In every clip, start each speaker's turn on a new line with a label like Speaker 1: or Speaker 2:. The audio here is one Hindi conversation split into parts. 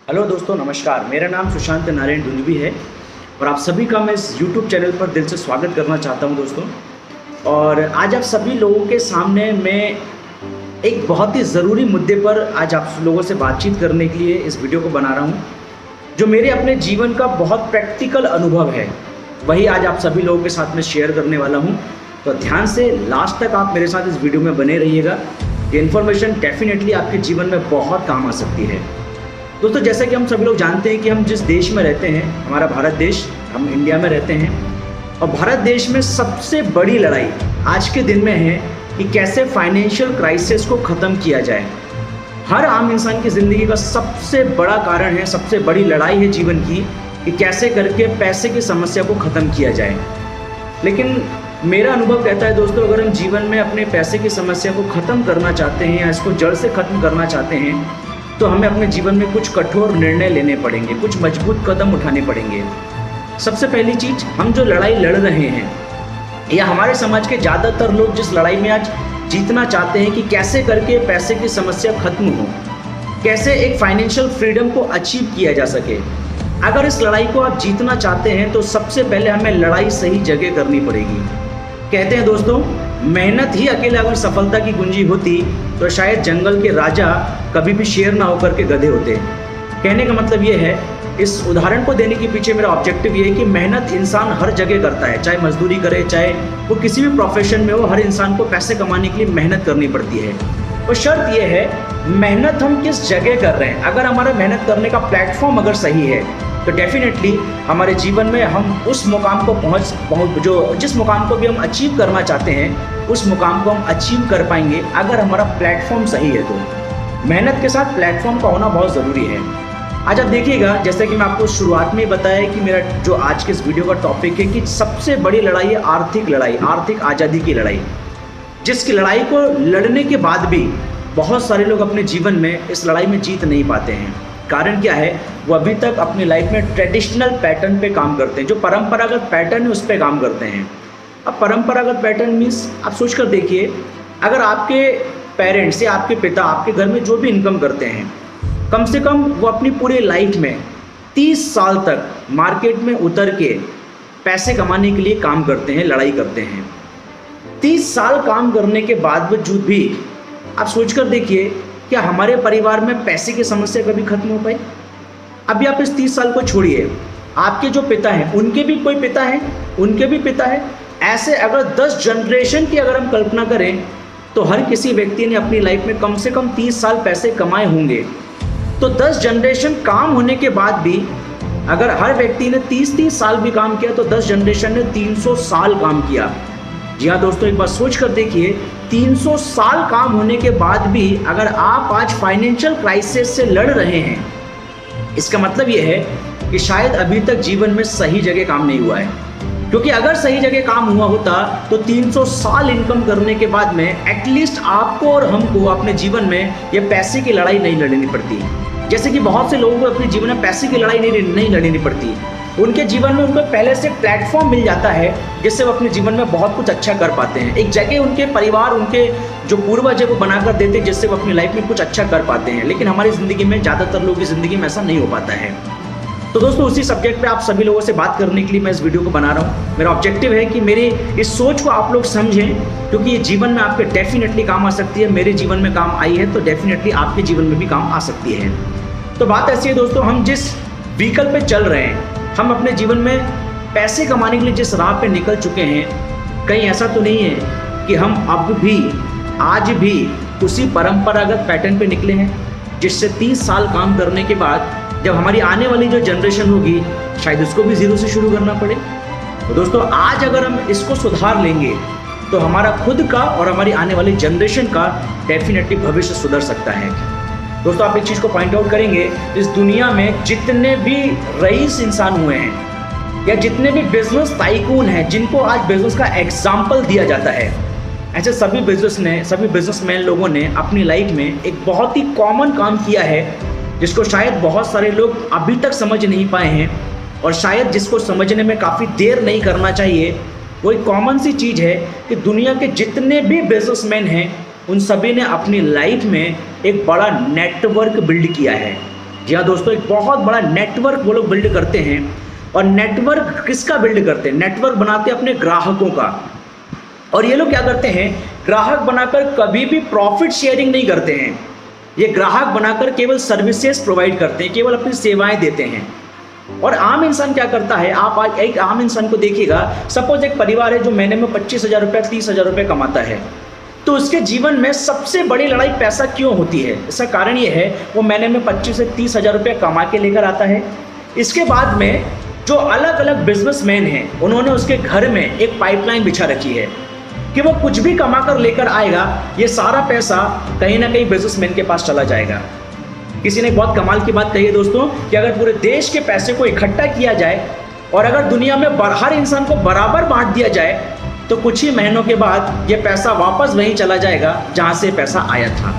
Speaker 1: हेलो दोस्तों, नमस्कार। मेरा नाम सुशांत नारायण धुंधवी है और आप सभी का मैं इस यूट्यूब चैनल पर दिल से स्वागत करना चाहता हूं दोस्तों। और आज आप सभी लोगों के सामने मैं एक बहुत ही ज़रूरी मुद्दे पर आज आप लोगों से बातचीत करने के लिए इस वीडियो को बना रहा हूं, जो मेरे अपने जीवन का बहुत प्रैक्टिकल अनुभव है। वही आज आप सभी लोगों के साथ में शेयर करने वाला हूँ। तो ध्यान से लास्ट तक आप मेरे साथ इस वीडियो में बने रहिएगा। ये इन्फॉर्मेशन डेफिनेटली आपके जीवन में बहुत काम आ सकती है। दोस्तों, जैसे कि हम सभी लोग जानते हैं कि हम जिस देश में रहते हैं, हमारा भारत देश, हम इंडिया में रहते हैं। और भारत देश में सबसे बड़ी लड़ाई आज के दिन में है कि कैसे फाइनेंशियल क्राइसिस को ख़त्म किया जाए। हर आम इंसान की ज़िंदगी का सबसे बड़ा कारण है, सबसे बड़ी लड़ाई है जीवन की, कि कैसे करके पैसे की समस्या को ख़त्म किया जाए। लेकिन मेरा अनुभव कहता है दोस्तों, अगर हम जीवन में अपने पैसे की समस्या को ख़त्म करना चाहते हैं या इसको जड़ से ख़त्म करना चाहते हैं, तो हमें अपने जीवन में कुछ कठोर निर्णय लेने पड़ेंगे, कुछ मजबूत कदम उठाने पड़ेंगे। सबसे पहली चीज़, हम जो लड़ाई लड़ रहे हैं या हमारे समाज के ज़्यादातर लोग जिस लड़ाई में आज जीतना चाहते हैं कि कैसे करके पैसे की समस्या खत्म हो, कैसे एक फाइनेंशियल फ्रीडम को अचीव किया जा सके। अगर इस लड़ाई को आप जीतना चाहते हैं तो सबसे पहले हमें लड़ाई सही जगह करनी पड़ेगी। कहते हैं दोस्तों, मेहनत ही अकेले अगर सफलता की कुंजी होती तो शायद जंगल के राजा कभी भी शेर ना होकर के गधे होते। कहने का मतलब ये है, इस उदाहरण को देने के पीछे मेरा ऑब्जेक्टिव ये है कि मेहनत इंसान हर जगह करता है, चाहे मजदूरी करे, चाहे वो किसी भी प्रोफेशन में हो। हर इंसान को पैसे कमाने के लिए मेहनत करनी पड़ती है। और शर्त ये है, मेहनत हम किस जगह कर रहे हैं। अगर हमारा मेहनत करने का प्लेटफॉर्म अगर सही है तो डेफिनेटली हमारे जीवन में हम उस मुकाम को जिस मुकाम को भी हम अचीव करना चाहते हैं, उस मुकाम को हम अचीव कर पाएंगे अगर हमारा प्लेटफॉर्म सही है। तो मेहनत के साथ प्लेटफॉर्म का होना बहुत ज़रूरी है। आज आप देखिएगा, जैसे कि मैं आपको शुरुआत में बताया कि मेरा जो आज के इस वीडियो का टॉपिक है कि सबसे बड़ी लड़ाई है आर्थिक लड़ाई, आर्थिक आज़ादी की लड़ाई, जिसकी लड़ाई को लड़ने के बाद भी बहुत सारे लोग अपने जीवन में इस लड़ाई में जीत नहीं पाते हैं। कारण क्या है, वो अभी तक अपनी लाइफ में ट्रेडिशनल पैटर्न पे काम करते हैं, जो परंपरागत पैटर्न है उस पर काम करते हैं। अब परंपरागत पैटर्न मीन्स आप सोच कर देखिए, अगर आपके पेरेंट्स या आपके पिता आपके घर में जो भी इनकम करते हैं, कम से कम वो अपनी पूरी लाइफ में 30 साल तक मार्केट में उतर के पैसे कमाने के लिए काम करते हैं, लड़ाई करते हैं। 30 साल काम करने के बावजूद भी आप सोच कर देखिए, क्या हमारे परिवार में पैसे की समस्या कभी खत्म हो पाई? अभी आप इस 30 साल को छोड़िए, आपके जो पिता हैं उनके भी कोई पिता हैं, उनके भी पिता हैं। ऐसे अगर 10 जनरेशन की अगर हम कल्पना करें तो हर किसी व्यक्ति ने अपनी लाइफ में कम से कम 30 साल पैसे कमाए होंगे। तो 10 जनरेशन काम होने के बाद भी अगर हर व्यक्ति ने 30-30 साल भी काम किया तो 10 जनरेशन ने 300 साल काम किया। जी हाँ दोस्तों, एक बार सोच कर देखिए, 300 साल काम होने के बाद भी अगर आप आज फाइनेंशियल क्राइसिस से लड़ रहे हैं, इसका मतलब ये है कि शायद अभी तक जीवन में सही जगह काम नहीं हुआ है। क्योंकि अगर सही जगह काम हुआ होता तो 300 साल इनकम करने के बाद में एटलीस्ट आपको और हमको अपने जीवन में ये पैसे की लड़ाई नहीं लड़नी पड़ती। जैसे कि बहुत से लोगों को अपने जीवन में पैसे की लड़ाई नहीं लड़नी पड़ती। उनके जीवन में उनको पहले से प्लेटफॉर्म मिल जाता है जिससे वो अपने जीवन में बहुत कुछ अच्छा कर पाते हैं। एक जगह उनके परिवार, उनके जो पूर्वज है वो बनाकर देते हैं जिससे वो अपनी लाइफ में कुछ अच्छा कर पाते हैं। लेकिन हमारी ज़िंदगी में, ज़्यादातर लोगों की ज़िंदगी में ऐसा नहीं हो पाता है। तो दोस्तों, उसी सब्जेक्ट पे आप सभी लोगों से बात करने के लिए मैं इस वीडियो को बना रहा हूँ। मेरा ऑब्जेक्टिव है कि मेरी इस सोच को आप लोग समझें, क्योंकि ये जीवन में आपके डेफिनेटली काम आ सकती है। मेरे जीवन में काम आई है तो डेफिनेटली आपके जीवन में भी काम आ सकती है। तो बात ऐसी है दोस्तों, हम जिस व्हीकल पे चल रहे हैं, हम अपने जीवन में पैसे कमाने के लिए जिस राह पे निकल चुके हैं, कहीं ऐसा तो नहीं है कि हम अब भी, आज भी उसी परंपरागत पैटर्न पे निकले हैं, जिससे 30 साल काम करने के बाद जब हमारी आने वाली जो जनरेशन होगी शायद उसको भी ज़ीरो से शुरू करना पड़े। तो दोस्तों, आज अगर हम इसको सुधार लेंगे तो हमारा खुद का और हमारी आने वाली जनरेशन का डेफिनेटली भविष्य सुधर सकता है। दोस्तों, आप एक चीज़ को पॉइंट आउट करेंगे, इस दुनिया में जितने भी रईस इंसान हुए हैं या जितने भी बिजनेस टाइकून हैं, जिनको आज बिजनेस का एग्जाम्पल दिया जाता है, ऐसे सभी बिजनेसमैन लोगों ने अपनी लाइफ में एक बहुत ही कॉमन काम किया है, जिसको शायद बहुत सारे लोग अभी तक समझ नहीं पाए हैं और शायद जिसको समझने में काफ़ी देर नहीं करना चाहिए। वो एक कॉमन सी चीज़ है कि दुनिया के जितने भी बिजनेसमैन हैं उन सभी ने अपनी लाइफ में एक बड़ा नेटवर्क बिल्ड किया है। जी हाँ दोस्तों, एक बहुत बड़ा नेटवर्क वो लोग बिल्ड करते हैं। और नेटवर्क किसका बिल्ड करते हैं? नेटवर्क बनाते हैं अपने ग्राहकों का। और ये लोग क्या करते हैं, ग्राहक बनाकर कभी भी प्रॉफिट शेयरिंग नहीं करते हैं। ये ग्राहक बनाकर केवल सर्विसेज प्रोवाइड करते हैं, केवल अपनी सेवाएं देते हैं। और आम इंसान क्या करता है, आप आज एक आम इंसान को देखिएगा, सपोज एक परिवार है जो महीने में 25,000 रुपये 30,000 रुपये कमाता है, तो उसके जीवन में सबसे बड़ी लड़ाई पैसा क्यों होती है? इसका कारण ये है, वो महीने में 25 से 30,000 रुपये कमा के लेकर आता है। इसके बाद में जो अलग अलग बिजनेसमैन हैं, उन्होंने उसके घर में एक पाइपलाइन बिछा रखी है कि वो कुछ भी कमा कर लेकर आएगा, ये सारा पैसा कहीं ना कहीं बिजनेसमैन के पास चला जाएगा। किसी ने बहुत कमाल की बात कही है दोस्तों कि अगर पूरे देश के पैसे को इकट्ठा किया जाए और अगर दुनिया में हर इंसान को बराबर बांट दिया जाए, तो कुछ ही महीनों के बाद ये पैसा वापस वहीं चला जाएगा जहां से पैसा आया था।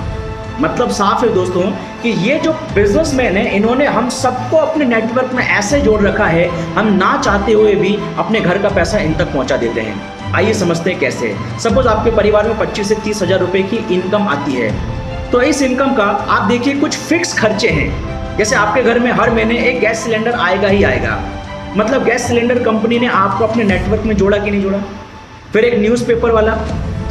Speaker 1: मतलब साफ है दोस्तों कि ये जो बिजनेसमैन है, इन्होंने हम सबको अपने नेटवर्क में ऐसे जोड़ रखा है, हम ना चाहते हुए भी अपने घर का पैसा इन तक पहुंचा देते हैं। आइए समझते हैं कैसे। सपोज आपके परिवार में 25 से 30,000 रुपये की इनकम आती है, तो इस इनकम का आप देखिए कुछ फिक्स खर्चे हैं। जैसे आपके घर में हर महीने एक गैस सिलेंडर आएगा ही आएगा, मतलब गैस सिलेंडर कंपनी ने आपको अपने नेटवर्क में जोड़ा कि नहीं जोड़ा। फिर एक न्यूज़पेपर वाला,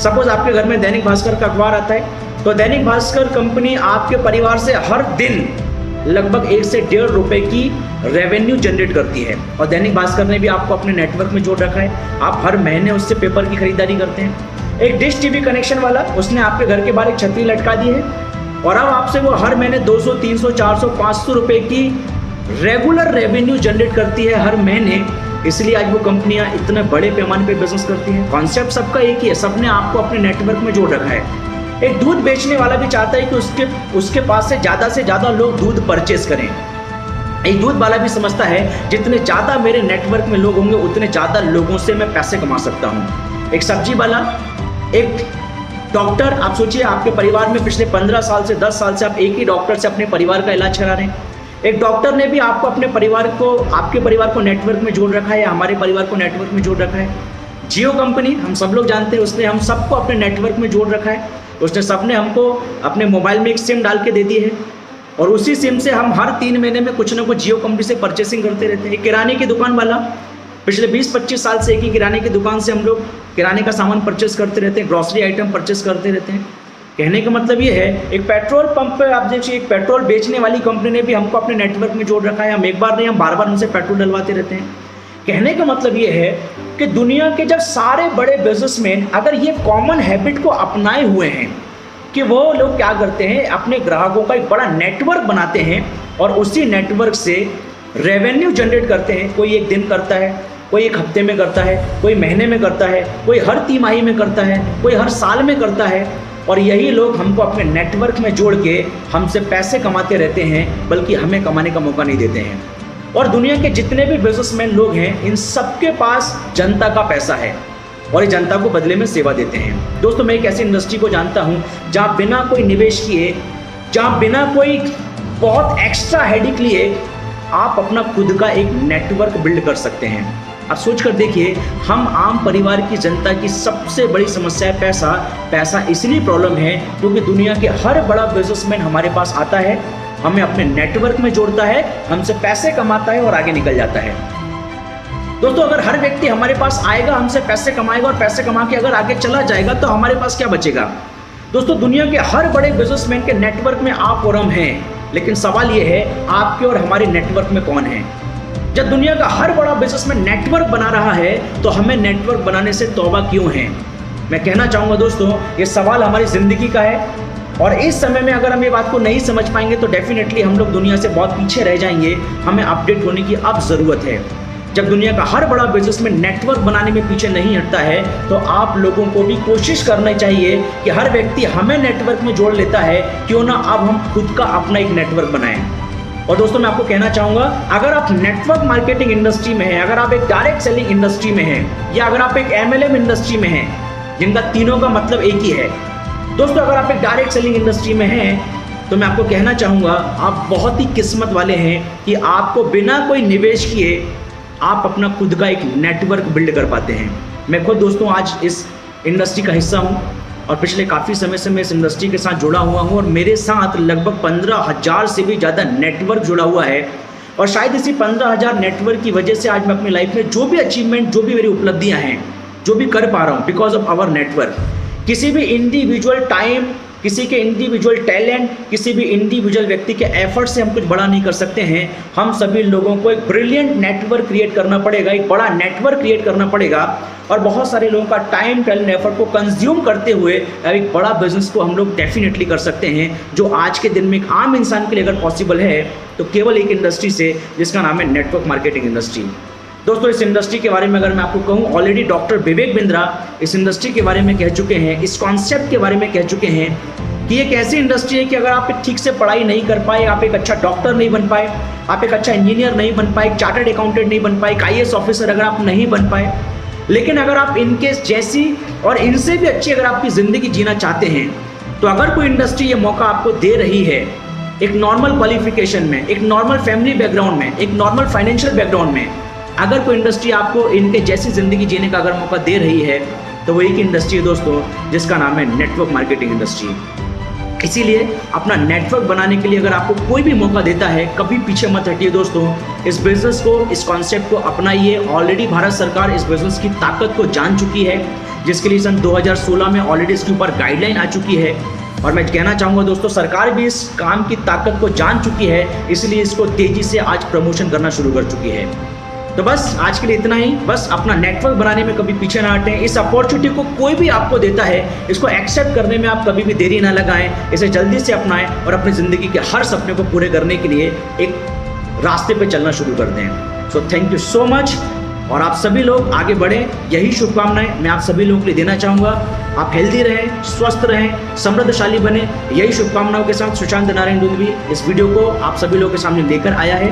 Speaker 1: सपोज आपके घर में दैनिक भास्कर का अखबार आता है, तो दैनिक भास्कर कंपनी आपके परिवार से हर दिन लगभग 1 से 1.5 रुपए की रेवेन्यू जनरेट करती है। और दैनिक भास्कर ने भी आपको अपने नेटवर्क में जोड़ रखा है, आप हर महीने उससे पेपर की खरीदारी करते हैं। एक डिश टीवी कनेक्शन वाला, उसने आपके घर के बाहर एक छतरी लटका दी है और अब आपसे वो हर महीने 200, 300, 400, 500 रुपए की रेगुलर रेवेन्यू जनरेट करती है हर महीने। इसलिए आज वो कंपनियां इतने बड़े पैमाने पे बिजनेस करती हैं। कॉन्सेप्ट सबका एक ही है, सबने आपको अपने नेटवर्क में जोड़ रखा है। एक दूध बेचने वाला भी चाहता है कि उसके पास से ज़्यादा लोग दूध परचेस करें। एक दूध वाला भी समझता है जितने ज़्यादा मेरे नेटवर्क में लोग होंगे, उतने ज़्यादा लोगों से मैं पैसे कमा सकता हूँ। एक सब्जी वाला, एक डॉक्टर, आप सोचिए आपके परिवार में पिछले 15 साल से 10 साल से आप एक ही डॉक्टर से अपने परिवार का इलाज करा रहे हैं। एक डॉक्टर ने भी आपको अपने परिवार को, आपके परिवार को नेटवर्क में जोड़ रखा है, या हमारे परिवार को नेटवर्क में जोड़ रखा है। जियो कंपनी, हम सब लोग जानते हैं, उसने हम सबको अपने नेटवर्क में जोड़ रखा है। उसने सबने हमको अपने मोबाइल में एक सिम डाल के दे दी है और उसी सिम से हम हर 3 महीने में कुछ ना कुछ जियो कंपनी से परचेसिंग करते रहते हैं। किराने की दुकान वाला, पिछले 20-25 साल से एक ही किराने की दुकान से हम लोग किराने का सामान परचेस करते रहते हैं, ग्रॉसरी आइटम परचेस करते रहते हैं। कहने का मतलब ये है, एक पेट्रोल पंप पे आप देखिए, एक पेट्रोल बेचने वाली कंपनी ने भी हमको अपने नेटवर्क में जोड़ रखा है। हम एक बार नहीं, हम बार उनसे पेट्रोल डलवाते रहते हैं। कहने का मतलब ये है कि दुनिया के जब सारे बड़े बिजनेसमैन अगर ये कॉमन हैबिट को अपनाए हुए हैं कि वो लोग क्या करते हैं, अपने ग्राहकों का एक बड़ा नेटवर्क बनाते हैं और उसी नेटवर्क से रेवेन्यू जनरेट करते हैं। कोई एक दिन करता है, कोई एक हफ्ते में करता है, कोई महीने में करता है, कोई हर तिमाही में करता है, कोई हर साल में करता है। और यही लोग हमको अपने नेटवर्क में जोड़ के हमसे पैसे कमाते रहते हैं, बल्कि हमें कमाने का मौका नहीं देते हैं। और दुनिया के जितने भी बिजनेसमैन लोग हैं, इन सबके पास जनता का पैसा है और ये जनता को बदले में सेवा देते हैं। दोस्तों, मैं एक ऐसी इंडस्ट्री को जानता हूँ जहाँ बिना कोई निवेश किए, जहाँ बिना कोई बहुत एक्स्ट्रा हेडिक लिए आप अपना खुद का एक नेटवर्क बिल्ड कर सकते हैं। आप सोच कर देखिए, हम आम परिवार की जनता की सबसे बड़ी समस्या है पैसा। पैसा इसलिए प्रॉब्लम है क्योंकि दुनिया के हर बड़ा बिजनेसमैन हमारे पास आता है, हमें अपने नेटवर्क में जोड़ता है, हमसे पैसे कमाता है और आगे निकल जाता है। दोस्तों, अगर हर व्यक्ति हमारे पास आएगा, हमसे पैसे कमाएगा और पैसे कमा के अगर आगे चला जाएगा, तो हमारे पास क्या बचेगा? दोस्तों, दुनिया के हर बड़े बिजनेसमैन के नेटवर्क में आप और हम हैं, लेकिन सवाल यह है आपके और हमारे नेटवर्क में कौन है? जब दुनिया का हर बड़ा बिजनेसमैन नेटवर्क बना रहा है, तो हमें नेटवर्क बनाने से तौबा क्यों है? मैं कहना चाहूँगा दोस्तों, ये सवाल हमारी ज़िंदगी का है और इस समय में अगर हम ये बात को नहीं समझ पाएंगे तो डेफिनेटली हम लोग दुनिया से बहुत पीछे रह जाएंगे। हमें अपडेट होने की अब ज़रूरत है। जब दुनिया का हर बड़ा बिजनेसमैन नेटवर्क बनाने में पीछे नहीं हटता है, तो आप लोगों को भी कोशिश करनी चाहिए कि हर व्यक्ति हमें नेटवर्क में जोड़ लेता है, क्यों ना अब हम खुद का अपना एक नेटवर्क बनाएं। और दोस्तों, मैं आपको कहना चाहूँगा, अगर आप नेटवर्क मार्केटिंग इंडस्ट्री में हैं, अगर आप एक डायरेक्ट सेलिंग इंडस्ट्री में हैं, या अगर आप एक MLM इंडस्ट्री में हैं, जिनका तीनों का मतलब एक ही है। दोस्तों, अगर आप एक डायरेक्ट सेलिंग इंडस्ट्री में हैं, तो मैं आपको कहना चाहूँगा, आप बहुत ही किस्मत वाले हैं कि आपको बिना कोई निवेश किए आप अपना खुद का एक नेटवर्क बिल्ड कर पाते हैं। मैं खुद दोस्तों आज इस इंडस्ट्री का हिस्सा हूँ और पिछले काफ़ी समय से मैं इस इंडस्ट्री के साथ जुड़ा हुआ हूँ और मेरे साथ लगभग 15,000 से भी ज़्यादा नेटवर्क जुड़ा हुआ है। और शायद इसी 15,000 नेटवर्क की वजह से आज मैं अपनी लाइफ में जो भी अचीवमेंट, जो भी मेरी उपलब्धियाँ हैं, जो भी कर पा रहा हूँ, बिकॉज ऑफ आवर नेटवर्क। किसी भी इंडिविजुअल टाइम, किसी के इंडिविजुअल टैलेंट, किसी भी इंडिविजुअल व्यक्ति के एफर्ट से हम कुछ बड़ा नहीं कर सकते हैं। हम सभी लोगों को एक ब्रिलियंट नेटवर्क क्रिएट करना पड़ेगा, एक बड़ा नेटवर्क क्रिएट करना पड़ेगा और बहुत सारे लोगों का टाइम, टैलेंट, एफर्ट को कंज्यूम करते हुए एक बड़ा बिजनेस को हम लोग डेफिनेटली कर सकते हैं, जो आज के दिन में एक आम इंसान के लिए अगर पॉसिबल है तो केवल एक इंडस्ट्री से, जिसका नाम है नेटवर्क मार्केटिंग इंडस्ट्री। दोस्तों, इस इंडस्ट्री के बारे में अगर मैं आपको कहूँ, ऑलरेडी डॉक्टर विवेक बिंद्रा इस इंडस्ट्री के बारे में कह चुके हैं, इस कॉन्सेप्ट के बारे में कह चुके हैं कि एक ऐसी इंडस्ट्री है कि अगर आप ठीक से पढ़ाई नहीं कर पाए, आप एक अच्छा डॉक्टर नहीं बन पाए, आप एक अच्छा इंजीनियर नहीं बन पाए, चार्टर्ड अकाउंटेंट नहीं बन पाए, IAS ऑफिसर अगर आप नहीं बन पाए, लेकिन अगर आप इनके जैसी और इनसे भी अच्छी अगर आपकी ज़िंदगी जीना चाहते हैं, तो अगर कोई इंडस्ट्री ये मौका आपको दे रही है, एक नॉर्मल क्वालिफिकेशन में, एक नॉर्मल फैमिली बैकग्राउंड में, एक नॉर्मल फाइनेंशियल बैकग्राउंड में, अगर कोई इंडस्ट्री आपको इनके जैसी ज़िंदगी जीने का अगर मौका दे रही है, तो वो एक इंडस्ट्री है दोस्तों, जिसका नाम है नेटवर्क मार्केटिंग इंडस्ट्री। इसीलिए अपना नेटवर्क बनाने के लिए अगर आपको कोई भी मौका देता है, कभी पीछे मत हटिए दोस्तों। इस बिज़नेस को, इस कॉन्सेप्ट को अपनाइए। ऑलरेडी भारत सरकार इस बिज़नेस की ताकत को जान चुकी है, जिसके लिए सन 2016 में ऑलरेडी इसके ऊपर गाइडलाइन आ चुकी है। और मैं कहना चाहूँगा दोस्तों, सरकार भी इस काम की ताकत को जान चुकी है, इसलिए इसको तेज़ी से आज प्रमोशन करना शुरू कर चुकी है। तो बस आज के लिए इतना ही। बस अपना नेटवर्क बनाने में कभी पीछे ना हटें। इस अपॉर्चुनिटी को कोई भी आपको देता है, इसको एक्सेप्ट करने में आप कभी भी देरी ना लगाएं, इसे जल्दी से अपनाएं और अपनी ज़िंदगी के हर सपने को पूरे करने के लिए एक रास्ते पे चलना शुरू कर दें। So thank you so much. और आप सभी लोग आगे बढ़ें, यही शुभकामनाएं मैं आप सभी लोगों के लिए देना चाहूँगा। आप हेल्दी रहें, स्वस्थ रहें, समृद्धशाली बने, यही शुभकामनाओं के साथ सुशांत नारायण दुंदुभी इस वीडियो को आप सभी लोगों के सामने लेकर आया है।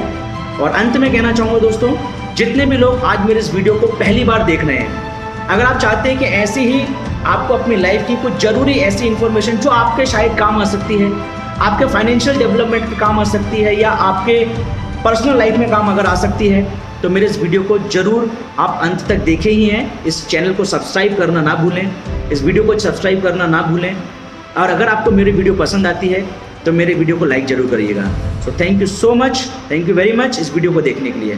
Speaker 1: और अंत में कहना चाहूँगा दोस्तों, जितने भी लोग आज मेरे इस वीडियो को पहली बार देख रहे हैं, अगर आप चाहते हैं कि ऐसी ही आपको अपनी लाइफ की कुछ ज़रूरी ऐसी इन्फॉर्मेशन जो आपके शायद काम आ सकती है, आपके फाइनेंशियल डेवलपमेंट में काम आ सकती है या आपके पर्सनल लाइफ में काम अगर आ सकती है, तो मेरे इस वीडियो को ज़रूर आप अंत तक देखे ही हैं। इस चैनल को सब्सक्राइब करना ना भूलें, इस वीडियो को सब्सक्राइब करना ना भूलें। और अगर आपको मेरी वीडियो पसंद आती है तो मेरे वीडियो को लाइक ज़रूर करिएगा। So thank you so much, thank you very much इस वीडियो को देखने के लिए।